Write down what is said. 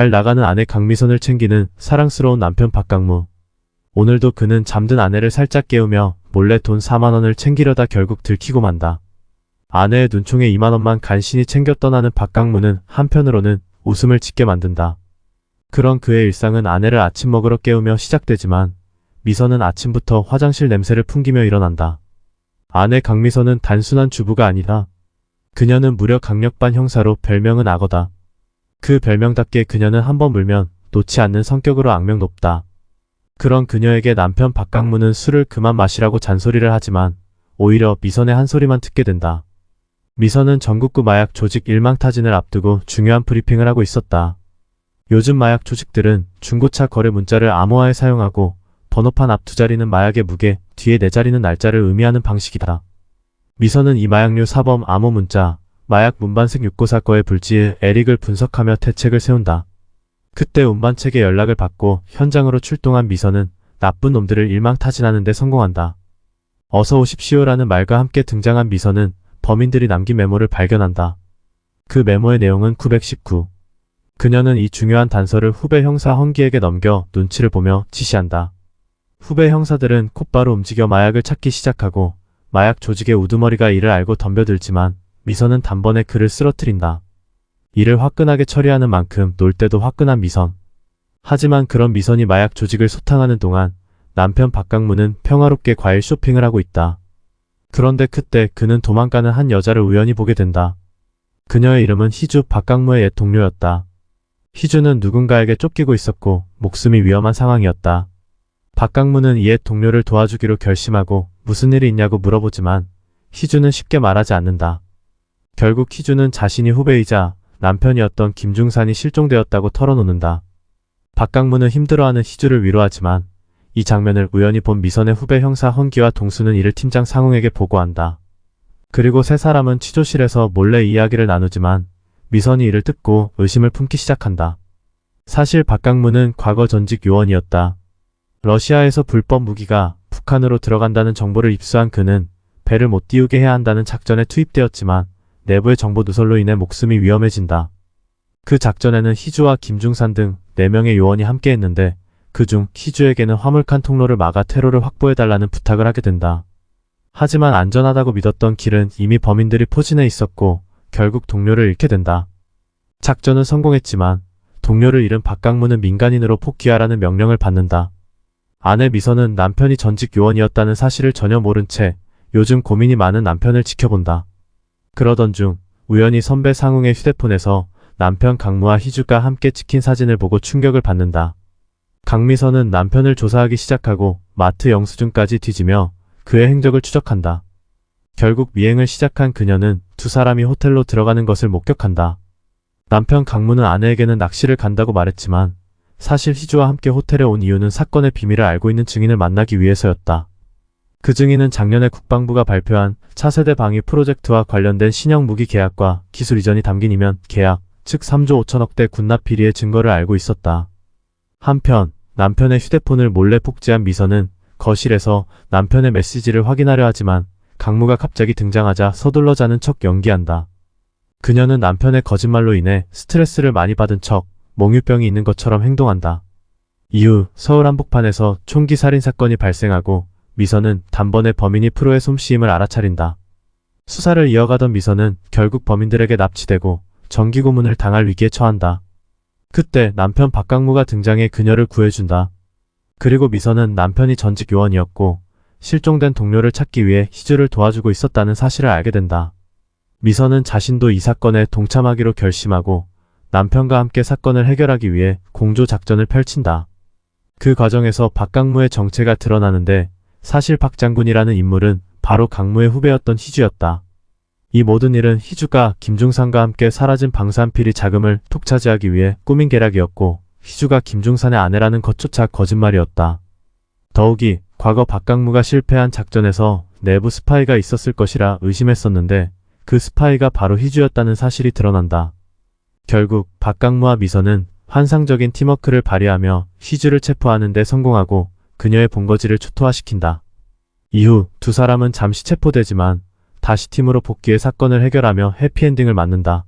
잘 나가는 아내 강미선을 챙기는 사랑스러운 남편 박강무. 오늘도 그는 잠든 아내를 살짝 깨우며 몰래 돈 4만 원을 챙기려다 결국 들키고 만다. 아내의 눈총에 2만 원만 간신히 챙겨 떠나는 박강무는 한편으로는 웃음을 짓게 만든다. 그런 그의 일상은 아내를 아침 먹으러 깨우며 시작되지만 미선은 아침부터 화장실 냄새를 풍기며 일어난다. 아내 강미선은 단순한 주부가 아니다. 그녀는 무려 강력반 형사로 별명은 악어다. 그 별명답게 그녀는 한번 물면 놓지 않는 성격으로 악명 높다. 그런 그녀에게 남편 박강무는 술을 그만 마시라고 잔소리를 하지만 오히려 미선의 한 소리만 듣게 된다. 미선은 전국구 마약 조직 일망타진을 앞두고 중요한 브리핑을 하고 있었다. 요즘 마약 조직들은 중고차 거래 문자를 암호화해 사용하고 번호판 앞 두 자리는 마약의 무게, 뒤에 네 자리는 날짜를 의미하는 방식이다. 미선은 이 마약류 사범 암호 문자, 마약 운반승 6고사건의 불지의 에릭을 분석하며 대책을 세운다. 그때 운반책의 연락을 받고 현장으로 출동한 미선은 나쁜 놈들을 일망타진하는 데 성공한다. 어서 오십시오라는 말과 함께 등장한 미선은 범인들이 남긴 메모를 발견한다. 그 메모의 내용은 919. 그녀는 이 중요한 단서를 후배 형사 헌기에게 넘겨 눈치를 보며 지시한다. 후배 형사들은 곧바로 움직여 마약을 찾기 시작하고 마약 조직의 우두머리가 이를 알고 덤벼들지만 미선은 단번에 그를 쓰러뜨린다. 이를 화끈하게 처리하는 만큼 놀 때도 화끈한 미선. 하지만 그런 미선이 마약 조직을 소탕하는 동안 남편 박강무는 평화롭게 과일 쇼핑을 하고 있다. 그런데 그때 그는 도망가는 한 여자를 우연히 보게 된다. 그녀의 이름은 희주, 박강무의 옛 동료였다. 희주는 누군가에게 쫓기고 있었고 목숨이 위험한 상황이었다. 박강무는 이 옛 동료를 도와주기로 결심하고 무슨 일이 있냐고 물어보지만 희주는 쉽게 말하지 않는다. 결국 희주는 자신이 후배이자 남편이었던 김중산이 실종되었다고 털어놓는다. 박강무는 힘들어하는 희주를 위로하지만 이 장면을 우연히 본 미선의 후배 형사 헌기와 동수는 이를 팀장 상웅에게 보고한다. 그리고 세 사람은 취조실에서 몰래 이야기를 나누지만 미선이 이를 듣고 의심을 품기 시작한다. 사실 박강무는 과거 전직 요원이었다. 러시아에서 불법 무기가 북한으로 들어간다는 정보를 입수한 그는 배를 못 띄우게 해야 한다는 작전에 투입되었지만 내부의 정보 누설로 인해 목숨이 위험해진다. 그 작전에는 희주와 김중산 등 4명의 요원이 함께했는데 그중 희주에게는 화물칸 통로를 막아 테러를 확보해달라는 부탁을 하게 된다. 하지만 안전하다고 믿었던 길은 이미 범인들이 포진해 있었고 결국 동료를 잃게 된다. 작전은 성공했지만 동료를 잃은 박강무는 민간인으로 복귀하라는 명령을 받는다. 아내 미선은 남편이 전직 요원이었다는 사실을 전혀 모른 채 요즘 고민이 많은 남편을 지켜본다. 그러던 중 우연히 선배 상웅의 휴대폰에서 남편 강무와 희주가 함께 찍힌 사진을 보고 충격을 받는다. 강미선은 남편을 조사하기 시작하고 마트 영수증까지 뒤지며 그의 행적을 추적한다. 결국 미행을 시작한 그녀는 두 사람이 호텔로 들어가는 것을 목격한다. 남편 강무는 아내에게는 낚시를 간다고 말했지만 사실 희주와 함께 호텔에 온 이유는 사건의 비밀을 알고 있는 증인을 만나기 위해서였다. 그 증인은 작년에 국방부가 발표한 차세대 방위 프로젝트와 관련된 신형 무기 계약과 기술 이전이 담긴 이면 계약, 즉 3조 5천억대 군납 비리의 증거를 알고 있었다. 한편 남편의 휴대폰을 몰래 복제한 미선은 거실에서 남편의 메시지를 확인하려 하지만 강무가 갑자기 등장하자 서둘러 자는 척 연기한다. 그녀는 남편의 거짓말로 인해 스트레스를 많이 받은 척 몽유병이 있는 것처럼 행동한다. 이후 서울 한복판에서 총기 살인 사건이 발생하고 미선은 단번에 범인이 프로의 솜씨임을 알아차린다. 수사를 이어가던 미선은 결국 범인들에게 납치되고 정기고문을 당할 위기에 처한다. 그때 남편 박강무가 등장해 그녀를 구해준다. 그리고 미선은 남편이 전직 요원이었고 실종된 동료를 찾기 위해 희주를 도와주고 있었다는 사실을 알게 된다. 미선은 자신도 이 사건에 동참하기로 결심하고 남편과 함께 사건을 해결하기 위해 공조 작전을 펼친다. 그 과정에서 박강무의 정체가 드러나는데 사실 박 장군이라는 인물은 바로 강무의 후배였던 희주였다. 이 모든 일은 희주가 김중산과 함께 사라진 방산피리 자금을 독차지하기 위해 꾸민 계략이었고 희주가 김중산의 아내라는 것조차 거짓말이었다. 더욱이 과거 박강무가 실패한 작전에서 내부 스파이가 있었을 것이라 의심했었는데 그 스파이가 바로 희주였다는 사실이 드러난다. 결국 박강무와 미선은 환상적인 팀워크를 발휘하며 희주를 체포하는 데 성공하고 그녀의 본거지를 초토화시킨다. 이후 두 사람은 잠시 체포되지만 다시 팀으로 복귀해 사건을 해결하며 해피엔딩을 맞는다.